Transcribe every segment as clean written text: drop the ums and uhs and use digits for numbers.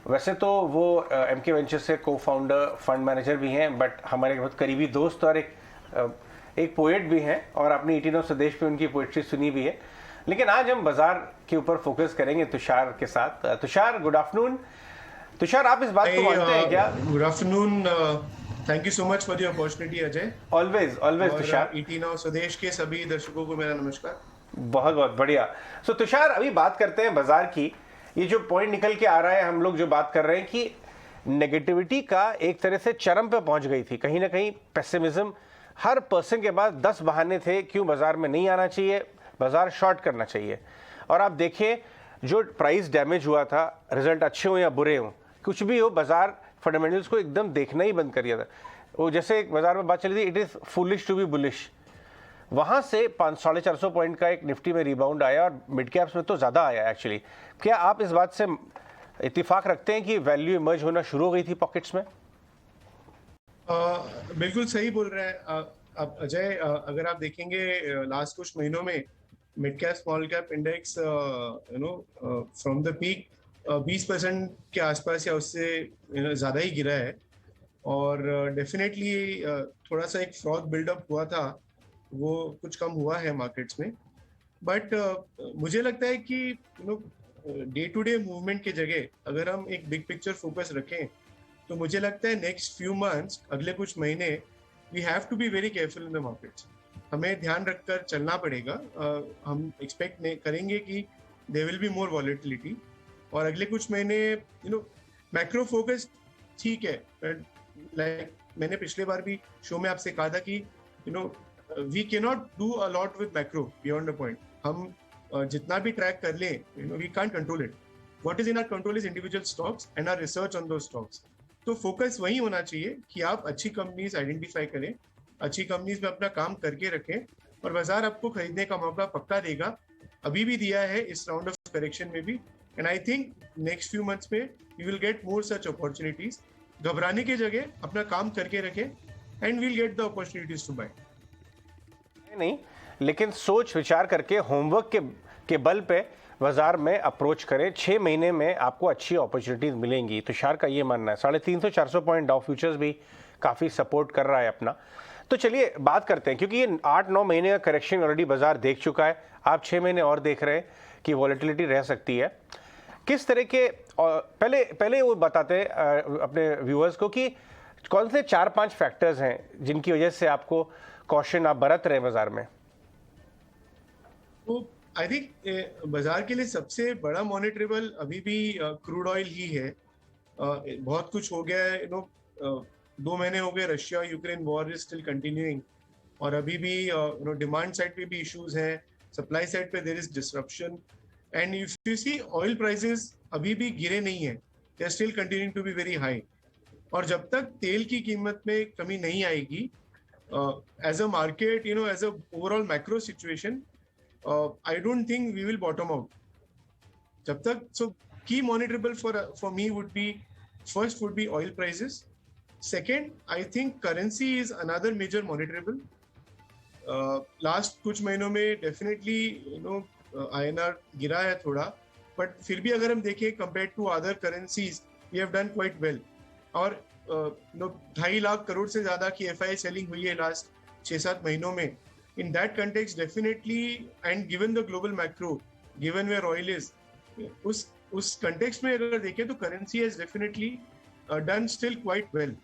वैसे तो वो एमके वेंचर से को फाउंडर फंड मैनेजर भी हैं, बट हमारे बहुत करीबी दोस्त और एक पोएट भी हैं, और आपने 18 ऑफ स्वदेश पे उनकी पोएट्री सुनी भी है। लेकिन आज हम बाजार के ऊपर फोकस करेंगे तुषार के साथ। Tushar, good afternoon. तुषार, आप इस बात को मानते हैं क्या? Good afternoon. Thank you so much for the opportunity Ajay. Always always और तुषार। ईटी नाउ स्वदेश के सभी दर्शकों को मेरा नमस्कार। बहुत बहुत बढ़िया। सो तुषार, अभी बात करते हैं बाजार की। ये जो पॉइंट निकल के आ रहा है, हम लोग जो बात कर रहे हैं कि नेगेटिविटी का एक तरह से चरम पे पहुंच गई थी, कहीं ना कहीं पेसिमिज्म। हर पर्सन के पास 10 बहाने थे क्यों बाजार में नहीं आना चाहिए, बाजार शॉर्ट करना चाहिए। और आप देखिए, जो प्राइस डैमेज हुआ था, रिजल्ट अच्छे हो या बुरे हो, कुछ भी हो, बाजार फंडामेंटल्स को एकदम देखना ही बंद कर दिया था। वो जैसे एक बाजार में बात चली थी, it is foolish to be bullish. वहां से 450 पॉइंट का एक निफ्टी में रिबाउंड आया, और मिड कैप्स में तो ज़्यादा आया एक्चुअली। क्या आप इस बात से इत्तेफाक रखते हैं कि वैल्यू इमर्ज होना शुरू हो गई थी पॉकेट्स में? बिल्कुल सही बोल रहे हैं अब अजय। अगर आप देखेंगे लास्ट कुछ महीनों में mid cap small cap index from the peak 20% के आसपास या उससे ज़्यादा ही गिरा है। और डेफिनेटली थोड़ा सा एक फ्रॉथ बिल्डअप हुआ था, वो कुछ कम हुआ है मार्केट्स में। बट मुझे लगता है कि डे टू डे मूवमेंट की जगह अगर हम एक बिग पिक्चर फोकस रखें, तो मुझे लगता है नेक्स्ट फ्यू मंथ्स, अगले कुछ महीने, we have to be very careful in the markets. हमें ध्यान रखकर चलना पड़ेगा। हम एक्सपेक्ट करेंगे कि there will be more volatility, और अगले कुछ महीने मैक्रो फोकस ठीक है। लाइक मैंने पिछले बार भी शो में आपसे कहा था कि we can not do a lot with macro beyond the point. हम जितना भी ट्रैक कर लें, we can't control it. What is in our control is individual stocks and our research on those stocks. तो फोकस वही होना चाहिए कि आप अच्छी कंपनीज आइडेंटिफाई करें, अच्छी कंपनीज में अपना काम करके रखें, और बाजार आपको खरीदने का मौका पक्का देगा। अभी भी दिया है इस राउंड ऑफ करेक्शन में भी, and I think next few months में you will get more such opportunities. घबराने की जगह अपना काम करके रखें, and we'll get the opportunities to buy. नहीं, लेकिन सोच विचार करके होमवर्क के बल पे बाजार में अप्रोच करें। 6 महीने में आपको अच्छी अपॉर्चुनिटीज मिलेंगी, तुषार का ये मानना है। 350-400 पॉइंट डाउ फ्यूचर्स भी काफ़ी सपोर्ट कर रहा है अपना। तो चलिए बात करते हैं, क्योंकि ये 8-9 महीने का करेक्शन ऑलरेडी बाजार देख चुका है। आप 6 महीने और देख रहे हैं कि वॉलेटिलिटी रह सकती है। किस तरह के, पहले वो बताते हैं अपने व्यूअर्स को कि कौन से 4-5 फैक्टर्स हैं जिनकी वजह से आपको कॉशन आप बरत रहे हैं बाजार में? तो आई थिंक बाजार के लिए सबसे बड़ा मॉनिटरेबल अभी भी क्रूड ऑयल ही है। बहुत कुछ हो गया है। 2 महीने हो गए, Russia Ukraine war is still continuing, और अभी भी डिमांड साइड पे भी इश्यूज हैं, सप्लाई साइड पे there is disruption. And if you see oil prices अभी भी गिरे नहीं है, they are still continuing to be very high. और जब तक तेल की कीमत में कमी नहीं आएगी, as a market, as a overall macro situation, I don't think we will bottom out. जब तक, so key monitorable for me would be, first would be oil prices. Second, I think currency is another major monitorable. Last कुछ महीनों में definitely INR गिरा है थोड़ा, but फिर भी अगर हम देखें compared to other currencies, we have done quite well. और 2.5 लाख करोड़ से ज्यादा की FII सेलिंग हुई है लास्ट 6-7 महीनों में। In that context, definitely, and given the global macro, given where oil is, उस context में अगर देखें तो currency has definitely done still quite well.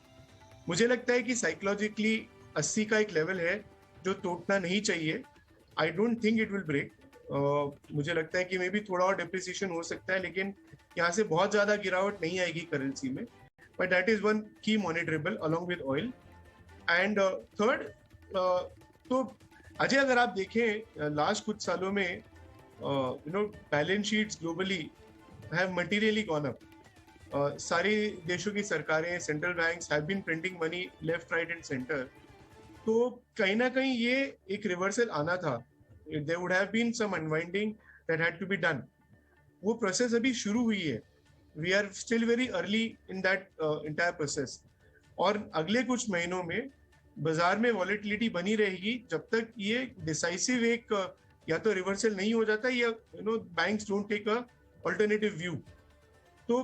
मुझे लगता है कि psychologically 80 का एक level है जो टूटना नहीं चाहिए। I don't think it will break. मुझे लगता है कि मे बी थोड़ा और depreciation हो सकता है, लेकिन यहाँ से बहुत ज्यादा गिरावट नहीं आएगी currency में। But that is one key monitorable along with oil. And third, तो अजय अगर आप देखें लास्ट कुछ सालों में balance sheets globally have materially gone up. सारी देशों की सरकारें, central banks have been printing money left, right and centre. तो कहीं ना कहीं ये एक रिवर्सल आना था। There would have been some unwinding that had to be done. वो प्रोसेस अभी शुरू हुई है। We are still very early in that entire process, और अगले कुछ महीनों में बाजार में वॉलेटिलिटी बनी रहेगी जब तक ये डिसाइसिव एक या तो रिवर्सल नहीं हो जाता, या banks don't take a alternative view. तो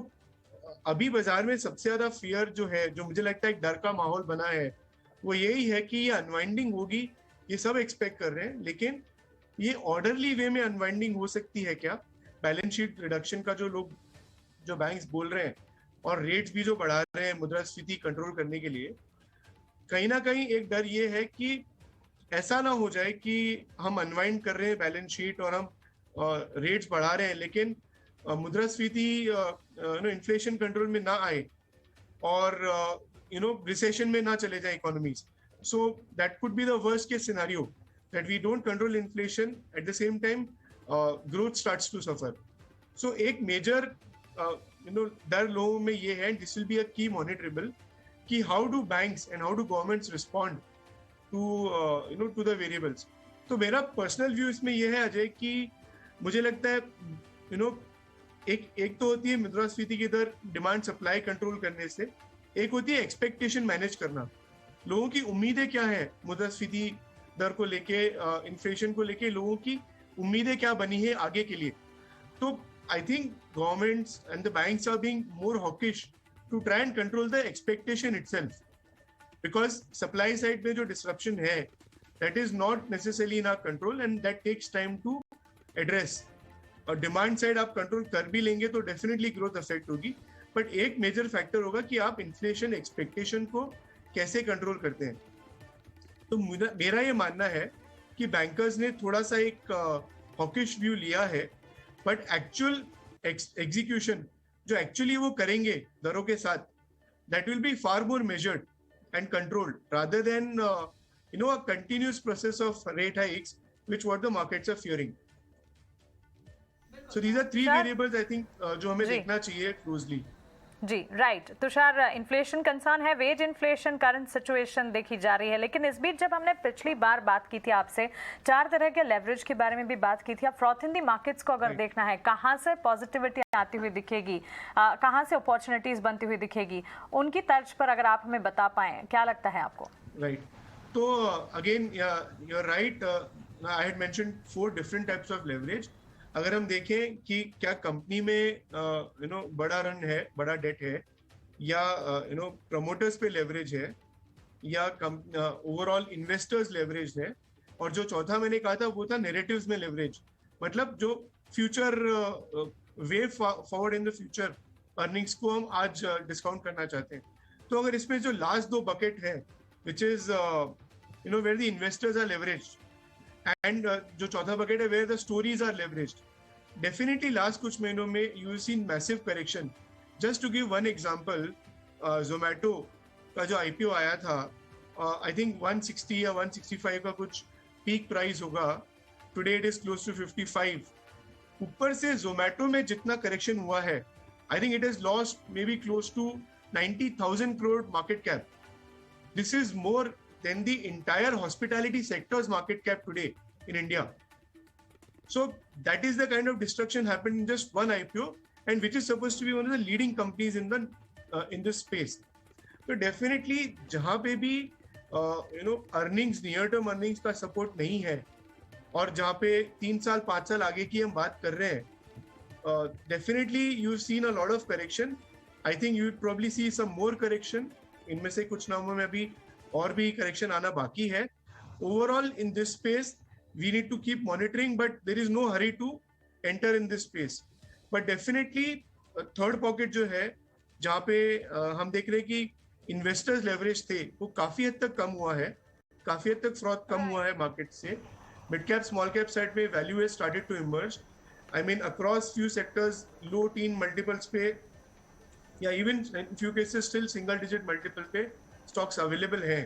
अभी बाजार में सबसे ज्यादा फियर जो है, जो मुझे लगता है एक डर का माहौल बना है, वो यही है कि ये अनवाइंडिंग होगी, ये सब एक्सपेक्ट कर रहे हैं, लेकिन ये ऑर्डरली वे में अनवाइंडिंग हो सकती है क्या? बैलेंस शीट रिडक्शन का जो बैंक्स बोल रहे हैं और रेट्स भी जो बढ़ा रहे हैं मुद्रास्फीति कंट्रोल करने के लिए, कहीं ना कहीं एक डर ये है कि ऐसा ना हो जाए कि हम अनवाइंड कर रहे हैं बैलेंस शीट और हम रेट्स बढ़ा रहे हैं, लेकिन मुद्रास्फीति इन्फ्लेशन कंट्रोल में ना आए और रिसेशन में ना चले जाए economies. So that could be the worst case scenario, that we don't control inflation at the same time growth starts to suffer. So एक मेजर डर लोगों में ये है, this will be a key monitorable, कि how do banks and how do governments respond to the variables. तो मेरा personal view इसमें यह है अजय कि मुझे लगता है एक तो होती है मुद्रास्फीति की दर डिमांड सप्लाई कंट्रोल करने से, एक होती है एक्सपेक्टेशन मैनेज करना. लोगों की उम्मीदें क्या है मुद्रास्फीति दर को लेके, इन्फ्लेशन को लेके लोगों की उम्मीदें क्या बनी है आगे के लिए. तो I think governments and the banks are being more hawkish to try and control the expectation itself, because supply side में जो डिसरप्शन है that is not necessarily in our control and that takes time to address. और demand side आप control कर भी लेंगे तो definitely growth affect होगी, बट एक मेजर फैक्टर होगा कि आप इन्फ्लेशन एक्सपेक्टेशन को कैसे कंट्रोल करते हैं. तो मेरा ये मानना है कि बैंकर्स ने थोड़ा सा एक हॉकिश व्यू लिया है, बट एक्चुअल एग्जीक्यूशन जो एक्चुअली वो करेंगे दरों के साथ, that will be far more measured and controlled rather than a continuous process of rate hikes which what the markets are fearing. So these are three variables I think जो हमें देखना चाहिए closely. जी right. Tushar, inflation concern है, veg inflation current situation देखी जा रही है, लेकिन इस बीच जब हमने पिछली बार बात की थी आपसे, 4 तरह के लेवरेज के बारे में भी बात की थी. अब फ्रॉथ इन दी मार्केट्स को अगर देखना है, कहाँ से पॉजिटिविटी आती हुई दिखेगी, कहाँ से अपॉर्चुनिटीज बनती हुई दिखेगी, उनकी तर्ज पर अगर आप हमें बता पाएं, क्या लगता है आपको? राइट. तो again you are right, I had mentioned 4 different types of leverage. अगर हम देखें कि क्या कंपनी में बड़ा रन है, बड़ा डेट है, या प्रमोटर्स पे लेवरेज है, या ओवरऑल इन्वेस्टर्स लेवरेज है, और जो चौथा मैंने कहा था वो था नैरेटिव्स में लेवरेज, मतलब जो future way forward in the future earnings को हम आज डिस्काउंट करना चाहते हैं. तो अगर इसमें जो लास्ट 2 बकेट है which is where the investors are leveraged, and जो चौथा बकेट है where the stories are leveraged, definitely last कुछ महीनों में you will see massive correction. Just to give one example, Zomato का जो आईपीओ आया था, आई थिंक 160 या 165 का कुछ पीक प्राइस होगा, today it is close to 55. ऊपर से जोमेटो में जितना करेक्शन हुआ है, I think it is lost maybe close to 90,000 crore market cap. This is more than the entire hospitality sector's market cap today in India. So that is the kind of destruction happened in just one IPO, and which is supposed to be one of the leading companies in this space. So definitely जहाँ पे भी earnings, near term earnings का support नहीं है, और जहाँ पे 3 साल 5 साल आगे की हम बात कर रहे हैं, definitely you've seen a lot of correction. I think you would probably see some more correction. इनमें से कुछ नामों में अभी और भी करेक्शन आना बाकी है. Overall in this space we need to keep monitoring, but there is no hurry to enter in this space. But definitely third pocket जो है, जहाँ पे हम देख रहे हैं कि इन्वेस्टर्स लेवरेज थे, वो काफी हद तक कम हुआ है, काफी हद तक फ्रॉड कम हुआ है मार्केट से. Mid cap small cap side में value has started to emerge. I mean across few sectors low teen multiples पे, या even in few cases still single digit multiple पे स्टॉक्स अवेलेबल हैं.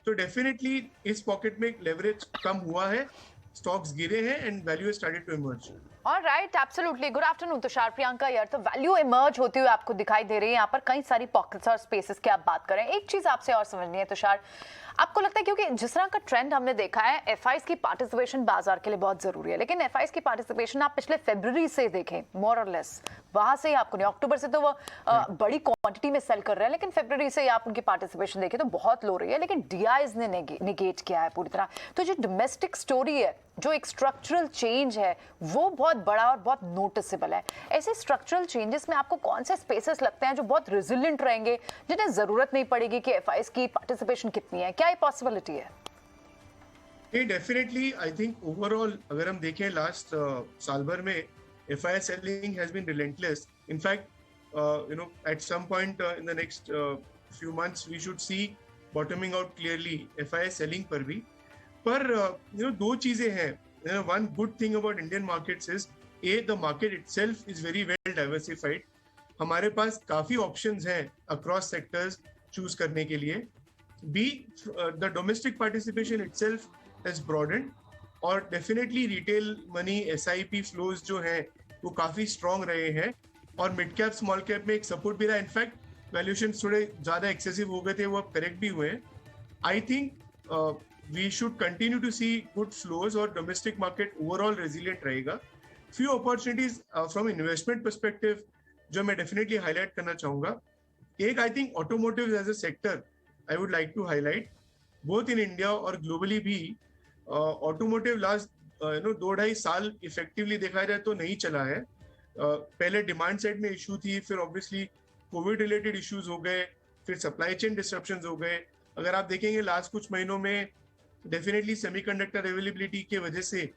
तो डेफिनेटली इस पॉकेट में leverage कम हुआ है, स्टॉक्स गिरे हैं, and value started to emerge. Alright, absolutely. Good afternoon Tushar. Priyanka यार, तो वैल्यू इमर्ज होती हुई आपको दिखाई दे रही है. यहाँ पर कई सारी पॉकेट्स और स्पेसेस की आप बात करें. एक चीज आपसे और समझनी है तुषार, आपको लगता है क्योंकि जिस तरह का ट्रेंड हमने देखा है, एफआईज की पार्टिसिपेशन बाजार के लिए बहुत जरूरी है, लेकिन एफआईज की पार्टिसिपेशन आप पिछले फरवरी से देखें, मोर और लेस वहां से ही आपको नहीं, अक्टूबर से तो वो बड़ी क्वांटिटी में सेल कर रहे हैं, लेकिन फरवरी से ही आप उनकी पार्टिसिपेशन देखें तो बहुत लो रही है. लेकिन डीआईज ने निगेट किया है पूरी तरह. तो जो डोमेस्टिक स्टोरी है, जो एक स्ट्रक्चरल चेंज है, वो बहुत बहुत बड़ा और बहुत नोटिसेबल है। ऐसे स्ट्रक्चरल चेंजेस में आपको कौन से स्पेसेस लगते हैं जो बहुत रेजिलिएंट रहेंगे, जिन्हें जरूरत नहीं पड़ेगी कि एफआईएस की पार्टिसिपेशन कितनी है? क्या ये पॉसिबिलिटी है? ये डेफिनेटली आई थिंक ओवरऑल अगर हम देखें लास्ट साल भर में FII selling has been relentless. In fact, at some point in the next few months, we should see bottoming out clearly FII selling पर भी. पर दो चीजें हैं. One good thing about Indian markets is the market itself is very well diversified. हमारे पास काफी options हैं across sectors choose करने के लिए. The domestic participation itself has broadened. और definitely retail money SIP flows जो हैं वो काफी स्ट्रॉन्ग रहे हैं और मिड कैप स्मॉल कैप में एक सपोर्ट भी रहा. इनफैक्ट वैल्यूएशन थोड़े ज्यादा एक्सेसिव हो गए थे, वो अब करेक्ट भी हुए हैं. I think we should continue to see good flows और डोमेस्टिक मार्केट ओवरऑल रेजिलिएंट रहेगा. Few opportunities from investment perspective जो मैं डेफिनेटली हाईलाइट करना चाहूंगा. एक I think automotive as a sector I would like to highlight both in India और globally भी. Automotive last 2-2.5 साल इफेक्टिवली देखा जाए तो नहीं चला है. पहले डिमांड साइड में इशू थी, फिर ऑब्वियसली कोविड रिलेटेड इश्यूज हो गए, फिर सप्लाई चेन डिस्ट्रप्शंस हो गए. अगर आप देखेंगे लास्ट कुछ महीनों में डेफिनेटली सेमीकंडक्टर अवेलेबिलिटी की वजह से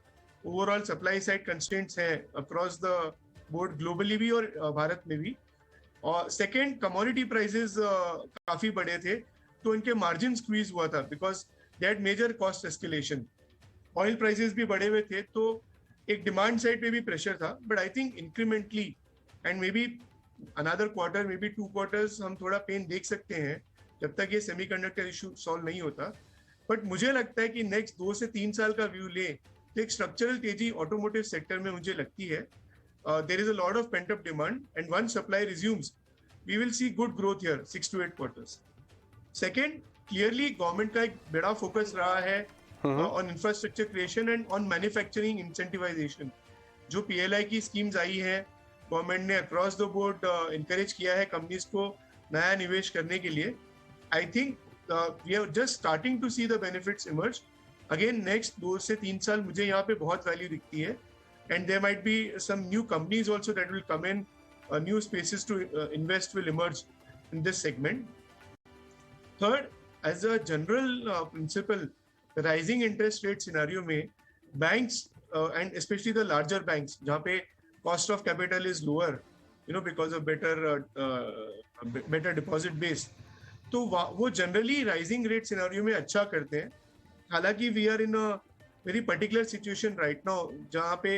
ओवरऑल सप्लाई साइड कंस्ट्रेंट्स हैं अक्रॉस द बोर्ड ग्लोबली भी और भारत में भी. और सेकेंड, कमोडिटी प्राइसेस काफी बढ़े थे तो इनके मार्जिन स्क्वीज हुआ था because that major cost escalation. Oil prices भी बढ़े हुए थे तो एक डिमांड साइड पे भी प्रेशर था. But I think incrementally and may be another quarter, may be 2 quarters हम थोड़ा पेन देख सकते हैं जब तक ये सेमीकंडक्टर इशू सॉल्व नहीं होता. बट मुझे लगता है कि नेक्स्ट 2 से 3 साल का व्यू ले तो एक स्ट्रक्चरल तेजी ऑटोमोटिव सेक्टर में मुझे लगती है. There is a lot of pent up demand and once supply resumes we will see good growth here 6 to 8 quarters. Second, clearly government का एक बड़ा फोकस रहा है on infrastructure creation and on manufacturing incentivisation. जो PLI की schemes आई है, government ने अक्रॉस द बोर्ड इनकरेज किया है कंपनीज को नया निवेश करने के लिए. I think we are just starting to see the benefits emerge. Again next 2 से 3 साल मुझे यहाँ पे बहुत वैल्यू दिखती है and there might be some new companies also that will come in, new spaces to invest will emerge in this segment. Third, as a general principle, rising interest rate scenario में banks and specially the larger banks जहाँ पे cost of capital is lower because of better deposit base, तो वो generally rising rate scenario में अच्छा करते हैं. हालांकि we are in a very particular situation right now जहाँ पे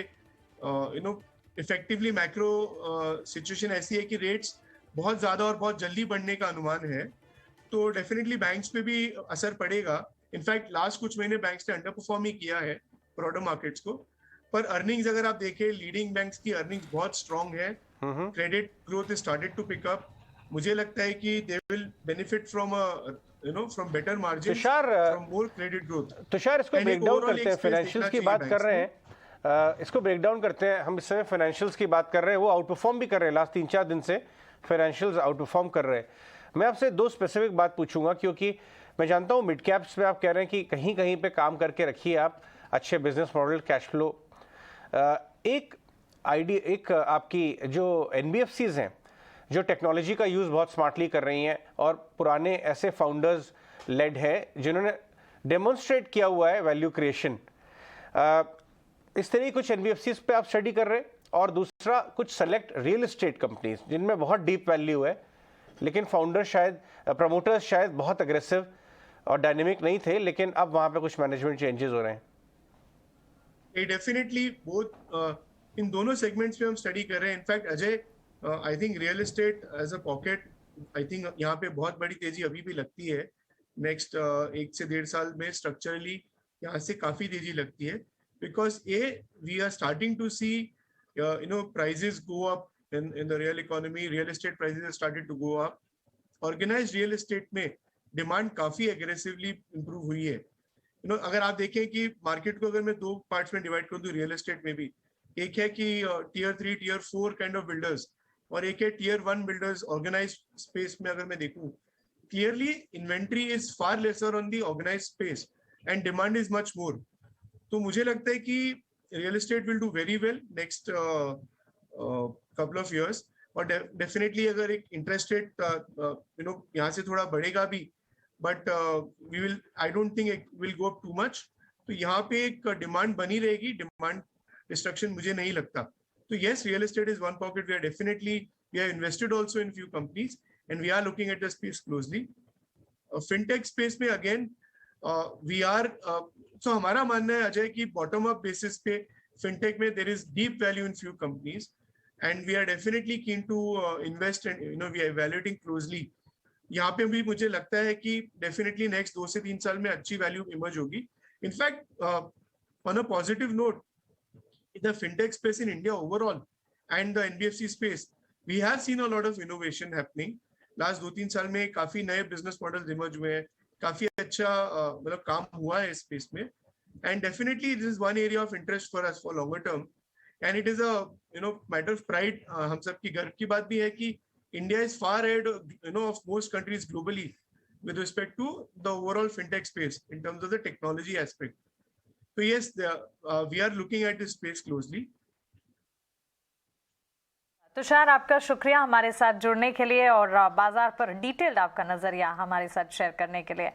इफेक्टिवली मैक्रो सिचुएशन ऐसी है कि रेट्स बहुत ज्यादा और बहुत जल्दी बढ़ने का अनुमान है. तो डेफिनेटली बैंक्स पे भी असर पड़ेगा. इनफैक्ट लास्ट कुछ महीने बैंक्स ने अंडर परफॉर्म ही किया है ब्रॉडर मार्केट्स को. पर अर्निंग्स अगर आप देखें, लीडिंग बैंक्स की अर्निंग्स बहुत स्ट्रांग है. Credit growth is started to pick up. मुझे लगता है कि they will benefit from from better margin, from more credit growth. Tushar, इसको ब्रेक डाउन करते हैं. फाइनेंशियल्स की बात कर रहे हैं, इसको ब्रेक डाउन करते हैं. हम इस समय फाइनेंशियल्स की बात कर रहे हैं. वो आउट परफॉर्म भी कर रहे हैं. लास्ट 3-4 दिन से फाइनेंशियल्स आउट परफॉर्म कर रहे हैं. मैं आपसे 2 स्पेसिफिक बात पूछूंगा क्योंकि मैं जानता हूं मिड कैप्स पे आप कह रहे हैं कि कहीं कहीं पे काम करके रखिए आप, अच्छे बिजनेस मॉडल, कैश फ्लो. एक आपकी जो NBFCs हैं जो टेक्नोलॉजी का यूज़ बहुत स्मार्टली कर रही हैं और पुराने ऐसे फाउंडर्स लेड हैं जिन्होंने डेमोन्स्ट्रेट किया हुआ है वैल्यू क्रिएशन, इस तरह की कुछ NBFCs पे आप स्टडी कर रहे हैं. और दूसरा, कुछ सेलेक्ट रियल एस्टेट कंपनीज जिनमें बहुत डीप वैल्यू है लेकिन फाउंडर शायद, प्रमोटर्स शायद बहुत अग्रेसिव और डायनेमिक नहीं थे, लेकिन अब वहां पे कुछ मैनेजमेंट चेंजेस हो रहे हैं. डेफिनेटली बोथ इन दोनों सेगमेंट्स में हम स्टडी कर रहे हैं. In fact Ajay, I think real estate as a pocket, I think यहाँ पे बहुत बड़ी तेजी अभी भी लगती है. नेक्स्ट 1 से 1.5 साल में स्ट्रक्चरली यहाँ से काफी तेजी लगती है because we are starting to see prices go up in the real economy. Real estate prices have started to go up. Organized real estate में डिमांड काफी एग्रेसिवली इंप्रूव हुई है. अगर आप देखें कि मार्केट को अगर मैं 2 पार्ट्स में डिवाइड कर दूं रियल एस्टेट में भी, एक है कि Tier 3, Tier 4 kind of builders और एक है Tier 1 बिल्डर्स. ऑर्गेनाइज्ड स्पेस में अगर मैं देखूं, clearly inventory is far lesser on the organised space and demand is much more. तो मुझे लगता है कि real estate will do very well next couple of years. और डेफिनेटली अगर एक इंटरेस्ट रेट यहाँ से थोड़ा बढ़ेगा भी, but we will, I don't think it will go up too much. तो यहाँ पे एक डिमांड बनी रहेगी, डिमांड डिस्ट्रक्शन मुझे नहीं लगता. तो yes, real estate is one pocket. We have invested also in few companies and we are looking at the space closely. Fintech space में again we are so हमारा मानना है अजय कि bottom up basis पे fintech में there is deep value in few companies and we are definitely keen to invest and we are evaluating closely. यहाँ पे भी मुझे लगता है कि definitely next 2 से 3 साल में अच्छी value emerge होगी. In fact, on a positive note, in the fintech space in India overall and the NBFC space, we have seen a lot of innovation happening. Last 2-3 साल में काफी नए business models emerge हुए हैं, काफी अच्छा मतलब काम हुआ है इस space में, and definitely this is one area of interest for us for longer term, and it is a matter of pride. हम सब की गर्व की बात भी है कि India is far ahead of most countries globally with respect to the overall fintech space in terms of the technology aspect. So yes, we are looking at this space closely. Tushar, आपका शुक्रिया हमारे साथ जुड़ने के लिए और बाजार पर डिटेल्ड आपका नजरिया हमारे साथ शेयर करने के लिए.